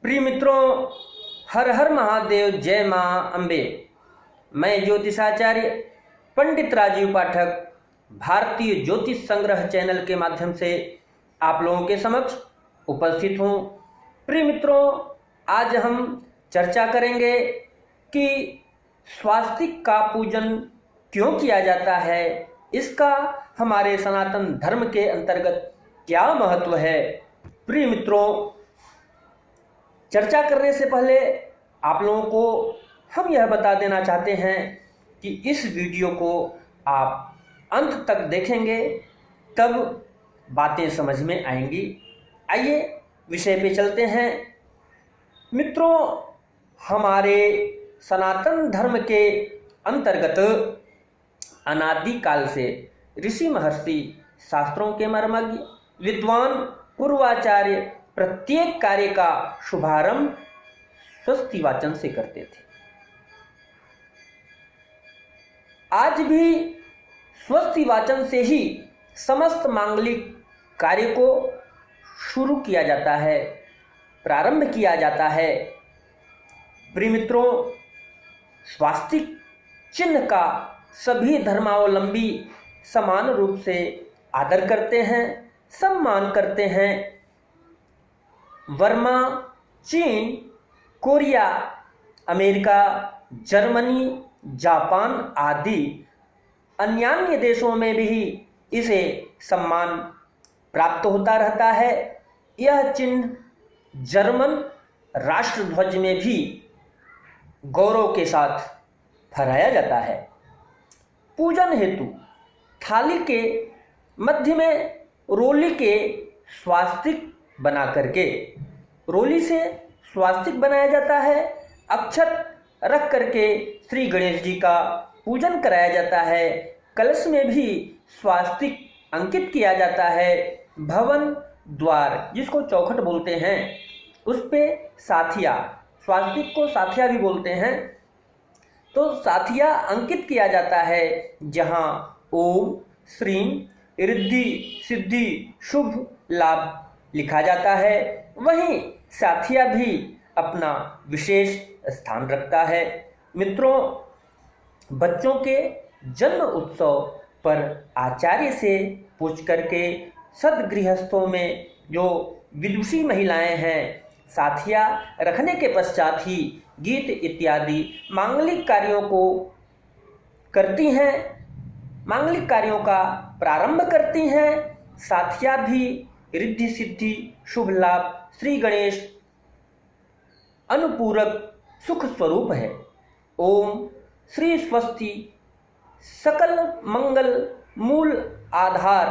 प्रिय मित्रों, हर हर महादेव, जय मां अम्बे। मैं ज्योतिषाचार्य पंडित राजीव पाठक भारतीय ज्योतिष संग्रह चैनल के माध्यम से आप लोगों के समक्ष उपस्थित हूँ। प्रिय मित्रों, आज हम चर्चा करेंगे कि स्वास्तिक का पूजन क्यों किया जाता है, इसका हमारे सनातन धर्म के अंतर्गत क्या महत्व है। प्रिय मित्रों, चर्चा करने से पहले आप लोगों को हम यह बता देना चाहते हैं कि इस वीडियो को आप अंत तक देखेंगे तब बातें समझ में आएंगी। आइए विषय पे चलते हैं। मित्रों, हमारे सनातन धर्म के अंतर्गत अनादिकाल से ऋषि महर्षि, शास्त्रों के मर्मज्ञ, विद्वान, पूर्वाचार्य प्रत्येक कार्य का शुभारंभ स्वस्ति वाचन से करते थे। आज भी स्वस्ति वाचन से ही समस्त मांगलिक कार्य को शुरू किया जाता है, प्रारंभ किया जाता है। प्रिय मित्रों, स्वास्तिक चिन्ह का सभी धर्मावलंबी समान रूप से आदर करते हैं, सम्मान करते हैं। वर्मा, चीन, कोरिया, अमेरिका, जर्मनी, जापान आदि अन्य देशों में भी इसे सम्मान प्राप्त होता रहता है। यह चिन्ह जर्मन राष्ट्रध्वज में भी गौरव के साथ फहराया जाता है। पूजन हेतु थाली के मध्य में रोली के स्वास्तिक बना करके रोली से स्वास्तिक बनाया जाता है। अक्षत रख करके श्री गणेश जी का पूजन कराया जाता है। कलश में भी स्वास्तिक अंकित किया जाता है। भवन द्वार, जिसको चौखट बोलते हैं, उस पे साथिया, स्वास्तिक को साथिया भी बोलते हैं, तो साथिया अंकित किया जाता है, जहाँ ओम श्रीम रिद्धि सिद्धि शुभ लाभ लिखा जाता है। वहीं साथिया भी अपना विशेष स्थान रखता है। मित्रों, बच्चों के जन्म उत्सव पर आचार्य से पूछ करके सदगृहस्थों में जो विदुषी महिलाएं हैं, साथिया रखने के पश्चात ही गीत इत्यादि मांगलिक कार्यों को करती हैं, मांगलिक कार्यों का प्रारंभ करती हैं। साथिया भी रिद्धि सिद्धि शुभ लाभ श्री गणेश अनुपूरक सुख स्वरूप है। ओम श्री स्वस्ति सकल मंगल मूल आधार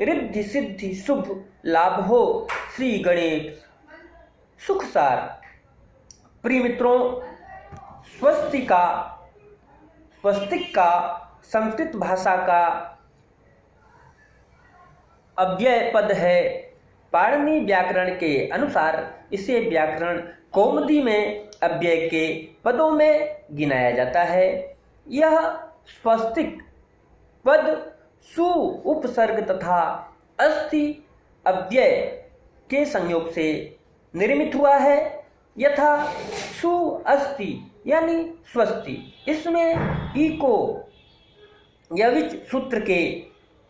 रिद्धि सिद्धि शुभ लाभ हो श्री गणेश सुखसार। प्रिय मित्रों, स्वस्तिक का संस्कृत भाषा का अव्यय पद है। पाणिनि व्याकरण के अनुसार इसे व्याकरण कौमुदी में अव्यय के पदों में गिनाया जाता है। यह स्वस्तिक पद सु उपसर्ग तथा अस्ति अव्यय के संयोग से निर्मित हुआ है। यथा सु अस्ति यानी स्वस्ति, इसमें ई को यविच सूत्र के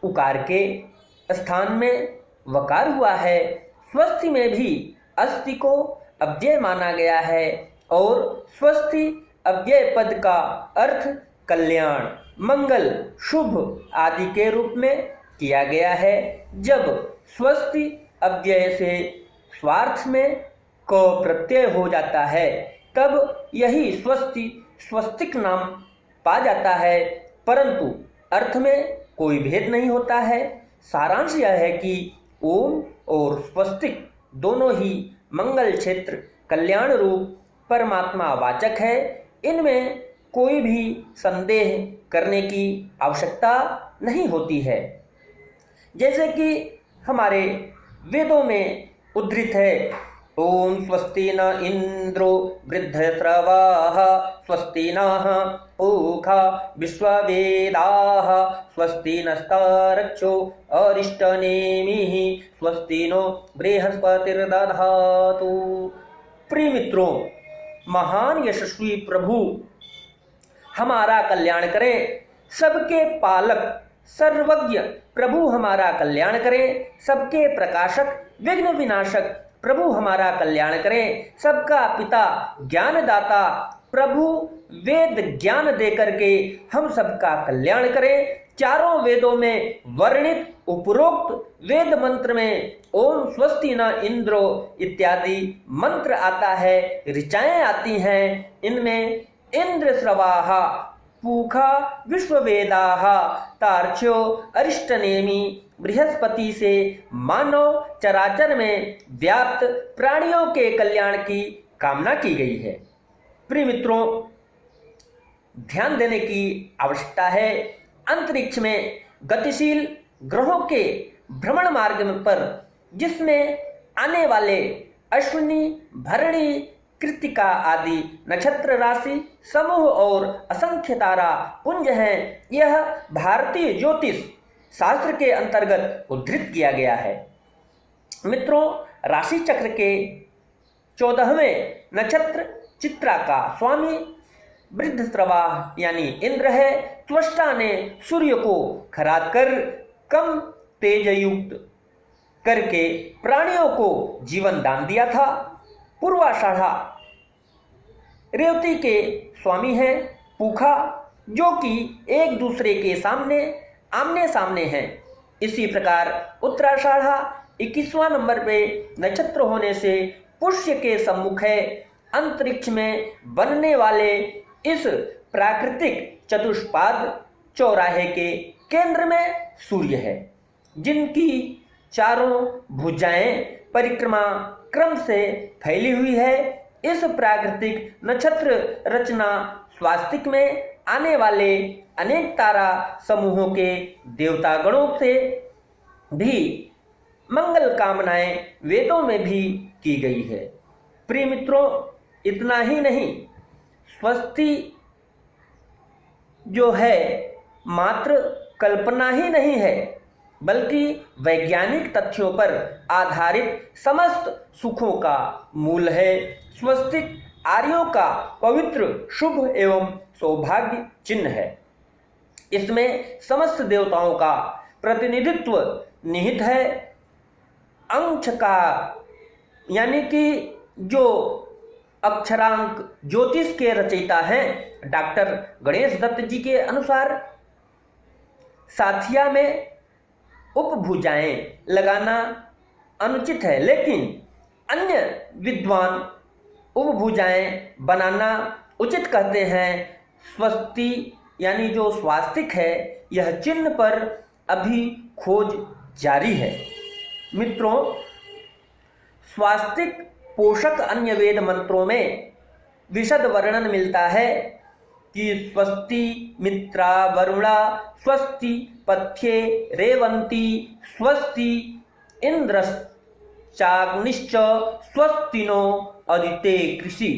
उकार के स्थान में वकार हुआ है। स्वस्ति में भी अस्ति को अव्यय माना गया है और स्वस्ति अव्यय पद का अर्थ कल्याण, मंगल, शुभ आदि के रूप में किया गया है। जब स्वस्ति अव्यय से स्वार्थ में क प्रत्यय हो जाता है, तब यही स्वस्तिक नाम पा जाता है, परंतु अर्थ में कोई भेद नहीं होता है। सारांश यह है कि ओम और स्वस्तिक दोनों ही मंगल क्षेत्र, कल्याण रूप परमात्मा वाचक है। इनमें कोई भी संदेह करने की आवश्यकता नहीं होती है। जैसे कि हमारे वेदों में उद्धृत है, ओम स्वस्ति न इंद्रो वृद्धश्रवाः स्वस्ति नः पूषा विश्ववेदाः स्वस्ति नस्तारक्षो अरिष्टनेमिः स्वस्ति नो बृहस्पतिर्दधातु। प्रिय मित्रों, महान यशस्वी प्रभु हमारा कल्याण करें, सबके पालक सर्वज्ञ प्रभु हमारा कल्याण करें, सबके प्रकाशक विघ्न विनाशक प्रभु हमारा कल्याण करें, सबका पिता ज्ञानदाता प्रभु वेद ज्ञान दे करके हम सबका कल्याण करें। चारों वेदों में वर्णित उपरोक्त वेद मंत्र में ओम स्वस्ति न इंद्रो इत्यादि मंत्र आता है, ऋचाएं आती हैं। इनमें इंद्र श्रवाहा पूखा विश्ववेदाहा तार्क्ष्यो अरिष्टनेमी बृहस्पति से मानव चराचर में व्याप्त प्राणियों के कल्याण की कामना की गई है। प्रिय मित्रों, ध्यान देने की आवश्यकता है। अंतरिक्ष में गतिशील ग्रहों के भ्रमण मार्ग पर जिसमें आने वाले अश्विनी भरणी कृत्तिका आदि नक्षत्र राशि समूह और असंख्य तारा पुंज हैं, यह भारतीय ज्योतिष शास्त्र के अंतर्गत उद्धृत किया गया है। मित्रों, राशि चक्र के 14वें नक्षत्र चित्रा का स्वामी वृद्धश्रवा यानी इंद्र है। त्वष्टा ने सूर्य को खराद कर कम तेजयुक्त करके प्राणियों को जीवन दान दिया था। पूर्वाषाढ़ा रेवती के स्वामी हैं पूखा, जो कि एक दूसरे के आमने सामने हैं। इसी प्रकार उत्तराषाढ़ा 21वां नंबर पे नक्षत्र होने से पुष्य के सम्मुख है। अंतरिक्ष में बनने वाले इस प्राकृतिक चतुष्पाद चौराहे के केंद्र में सूर्य है, जिनकी चारों भुजाएं परिक्रमा क्रम से फैली हुई है। इस प्राकृतिक नक्षत्र रचना स्वास्तिक में आने वाले अनेक तारा समूहों के देवता गणों से भी मंगल कामनाएं वेदों में भी की गई है। प्रिय मित्रों, इतना ही नहीं, स्वस्ति जो है मात्र कल्पना ही नहीं है, बल्कि वैज्ञानिक तथ्यों पर आधारित समस्त सुखों का मूल है। स्वस्तिक आर्यों का पवित्र शुभ एवं सौभाग्य चिन्ह है। इसमें समस्त देवताओं का प्रतिनिधित्व निहित है। अंश का यानी कि जो अक्षरांक ज्योतिष के रचयिता हैं डॉक्टर गणेश दत्त जी के अनुसार साथिया में उपभुजाएं लगाना अनुचित है, लेकिन अन्य विद्वान उपभुजाएं बनाना उचित कहते हैं। स्वस्ति यानी जो स्वास्तिक है, यह चिन्ह पर अभी खोज जारी है। मित्रों, स्वास्तिक पोषक अन्य वेद मंत्रों में विशद वर्णन मिलता है कि स्वस्ति मित्रा वरुणा स्वस्ति पथ्ये रेवंती स्वस्ति इंद्रश्चाग्निश्च स्वस्तिनो अदिते कृषि,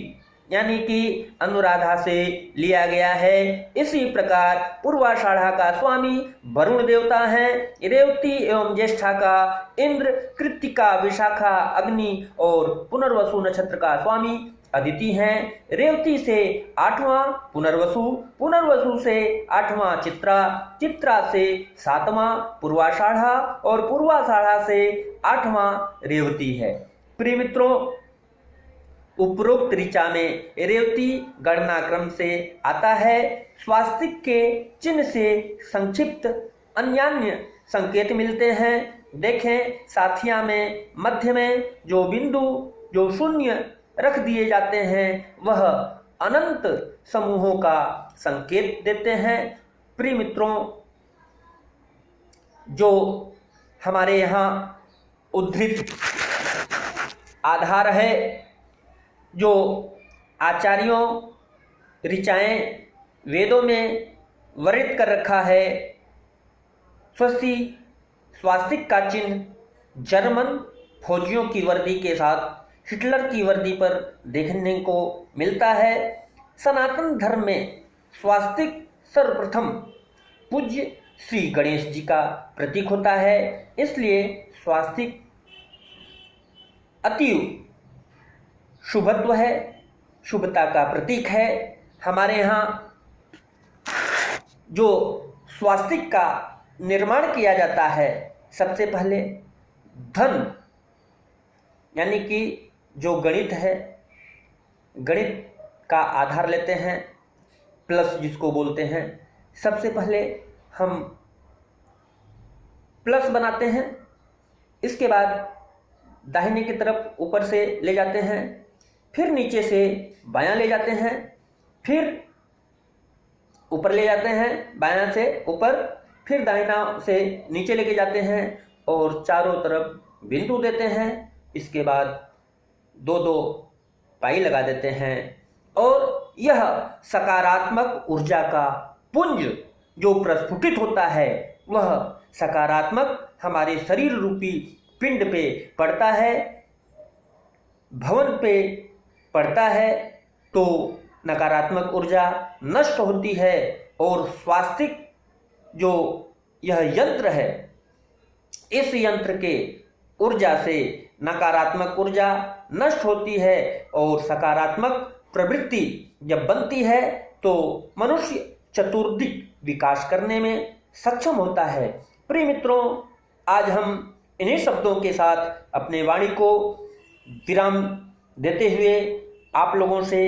यानी कि अनुराधा से लिया गया है। इसी प्रकार पूर्वाषाढ़ा का स्वामी वरुण देवता हैं, रेवती एवं ज्येष्ठा का इंद्र, कृत्तिका विशाखा अग्नि और पुनर्वसु नक्षत्र का स्वामी अदिति हैं। रेवती से 8वां पुनर्वसु, पुनर्वसु से 8वां चित्रा, चित्रा से 7वां पूर्वाषाढ़ा और पूर्वाषाढ़ा से 8वां रेवती है। प्रिय मित्रों, उपरोक्त ऋचा में रेवती गणना क्रम से आता है। स्वास्तिक के चिन्ह से संक्षिप्त अन्यान्य संकेत मिलते हैं। देखें, साथिया में मध्य में जो बिंदु जो शून्य रख दिए जाते हैं वह अनंत समूहों का संकेत देते हैं। प्रिय मित्रों, जो हमारे यहाँ उद्धृत आधार है, जो आचार्यों ऋचाएं वेदों में वर्णित कर रखा है, स्वास्तिक का चिन्ह जर्मन फौजियों की वर्दी के साथ हिटलर की वर्दी पर देखने को मिलता है। सनातन धर्म में स्वास्तिक सर्वप्रथम पूज्य श्री गणेश जी का प्रतीक होता है, इसलिए स्वास्तिक अति शुभत्व है, शुभता का प्रतीक है। हमारे यहाँ जो स्वास्तिक का निर्माण किया जाता है, सबसे पहले धन यानी कि जो गणित है, गणित का आधार लेते हैं, प्लस जिसको बोलते हैं। सबसे पहले हम प्लस बनाते हैं, इसके बाद दाहिने की तरफ ऊपर से ले जाते हैं, फिर नीचे से बायां ले जाते हैं, फिर ऊपर ले जाते हैं, बायां से ऊपर, फिर दाहिना से नीचे लेके जाते हैं और चारों तरफ बिंदु देते हैं। इसके बाद दो दो पाई लगा देते हैं और यह सकारात्मक ऊर्जा का पुंज जो प्रस्फुटित होता है, वह सकारात्मक हमारे शरीर रूपी पिंड पे पड़ता है, भवन पे पड़ता है, तो नकारात्मक ऊर्जा नष्ट होती है और स्वास्तिक जो यह यंत्र है, इस यंत्र के ऊर्जा से नकारात्मक ऊर्जा नष्ट होती है और सकारात्मक प्रवृत्ति जब बनती है तो मनुष्य चतुर्दिक विकास करने में सक्षम होता है। प्रिय मित्रों, आज हम इन्हीं शब्दों के साथ अपने वाणी को विराम देते हुए आप लोगों से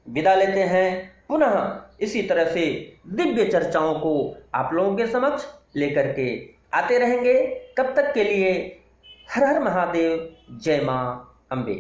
विदा लेते हैं। पुनः इसी तरह से दिव्य चर्चाओं को आप लोगों के समक्ष लेकर के आते रहेंगे। तब तक के लिए हर हर महादेव, जय मां अम्बे।